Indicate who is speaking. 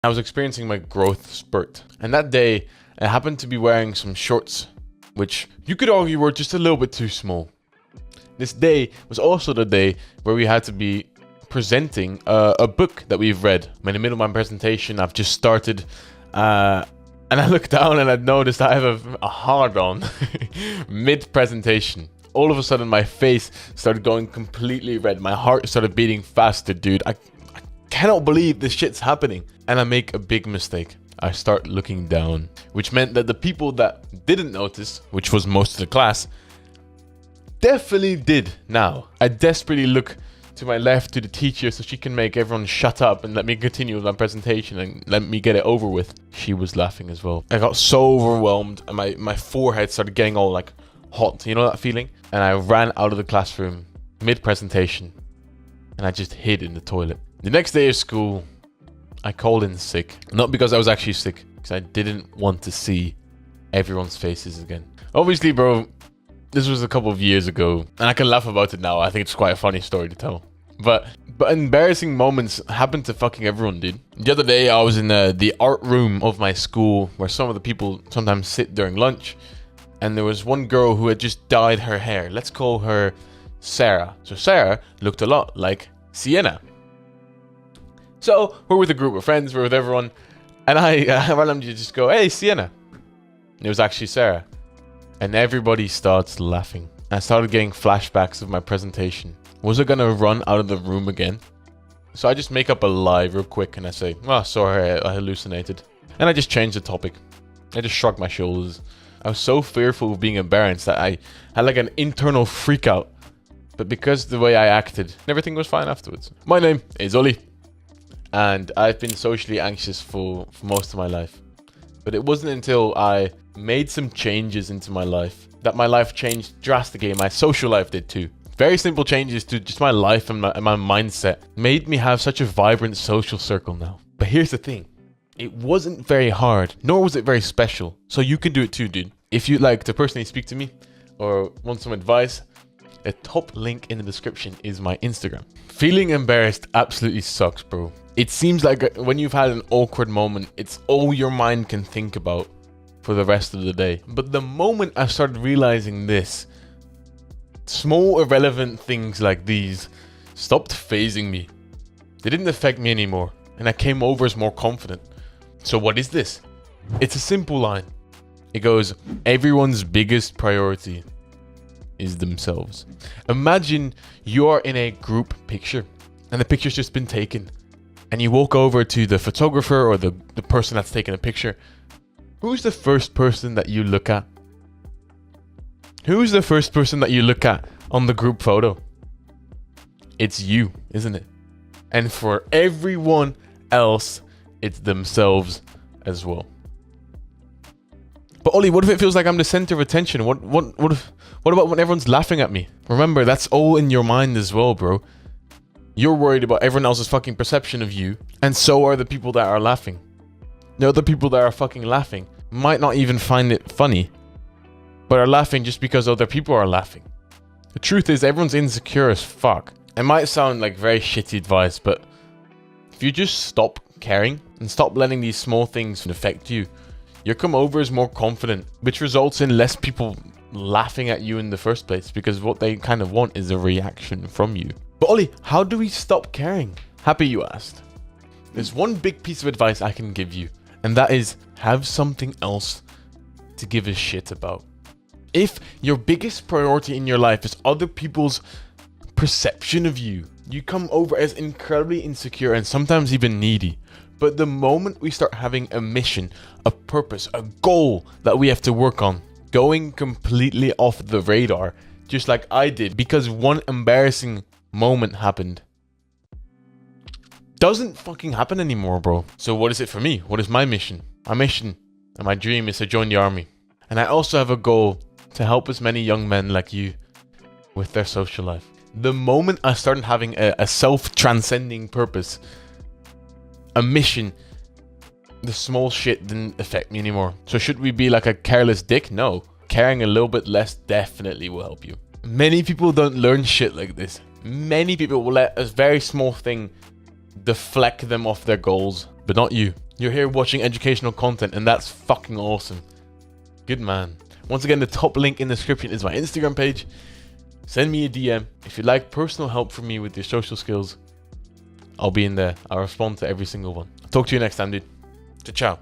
Speaker 1: I was experiencing my growth spurt. And that day, I happened to be wearing some shorts, which you could argue were just a little bit too small. This day was also the day where we had to be presenting a book that we've read. I'm in the middle of my presentation. I've just started, and I looked down and I noticed I have a hard-on mid-presentation. All of a sudden, my face started going completely red. My heart started beating faster, dude. I cannot believe this shit's happening. And I make a big mistake. I start looking down, which meant that the people that didn't notice, which was most of the class, definitely did now. I desperately look to my left to the teacher so she can make everyone shut up and let me continue with my presentation and let me get it over with. She was laughing as well. I got so overwhelmed and my forehead started getting all like hot. You know that feeling? And I ran out of the classroom mid-presentation and I just hid in the toilet. The next day of school, I called in sick. Not because I was actually sick, because I didn't want to see everyone's faces again. Obviously, bro, this was a couple of years ago, and I can laugh about it now. I think it's quite a funny story to tell. But embarrassing moments happen to fucking everyone, dude. The other day, I was in the art room of my school, where some of the people sometimes sit during lunch, and there was one girl who had just dyed her hair. Let's call her Sarah. So Sarah looked a lot like Sienna. So we're with a group of friends, we're with everyone, and I randomly just go, "Hey, Sienna." And it was actually Sarah. And everybody starts laughing. I started getting flashbacks of my presentation. Was I gonna run out of the room again? So I just make up a lie real quick and I say, "Oh, sorry, I hallucinated." And I just changed the topic. I just shrugged my shoulders. I was so fearful of being embarrassed that I had like an internal freak out. But because the way I acted, everything was fine afterwards. My name is Oli. And I've been socially anxious for most of my life. But it wasn't until I made some changes into my life that my life changed drastically, and my social life did too. Very simple changes to just my life and my mindset made me have such a vibrant social circle now. But here's the thing. It wasn't very hard, nor was it very special. So you can do it too, dude. If you'd like to personally speak to me or want some advice, a top link in the description is my Instagram. Feeling embarrassed absolutely sucks, bro. It seems like when you've had an awkward moment, it's all your mind can think about for the rest of the day. But the moment I started realizing this, small irrelevant things like these stopped fazing me. They didn't affect me anymore, and I came over as more confident. So what is this? It's a simple line. It goes, everyone's biggest priority is themselves. Imagine you're in a group picture and the picture's just been taken, and you walk over to the photographer or the person that's taking a picture. Who's the first person that you look at? Who's the first person that you look at on the group photo? It's you, isn't it? And for everyone else, it's themselves as well. But Ollie, what if it feels like I'm the center of attention? What about when everyone's laughing at me? Remember, that's all in your mind as well, bro. You're worried about everyone else's fucking perception of you, and so are the people that are laughing. The other people that are fucking laughing might not even find it funny, but are laughing just because other people are laughing. The truth is, everyone's insecure as fuck. It might sound like very shitty advice, but if you just stop caring and stop letting these small things affect you, you'll come over as more confident, which results in less people laughing at you in the first place, because what they kind of want is a reaction from you. But Ollie, how do we stop caring? Happy you asked. There's one big piece of advice I can give you, and that is have something else to give a shit about. If your biggest priority in your life is other people's perception of you, you come over as incredibly insecure and sometimes even needy. But the moment we start having a mission, a purpose, a goal that we have to work on, going completely off the radar, just like I did because one embarrassing moment happened, doesn't fucking happen anymore, bro. So what is it for me? What is my mission? My mission and my dream is to join the army. And I also have a goal to help as many young men like you with their social life. The moment I started having a self-transcending purpose, a mission, the small shit didn't affect me anymore. So should we be like a careless dick? No. Caring a little bit less definitely will help you. Many people don't learn shit like this. Many people will let a very small thing deflect them off their goals, but not you. You're here watching educational content, and that's fucking awesome. Good man. Once again, the top link in the description is my Instagram page. Send me a DM. If you'd like personal help from me with your social skills, I'll be in there. I'll respond to every single one. Talk to you next time, dude. Ciao.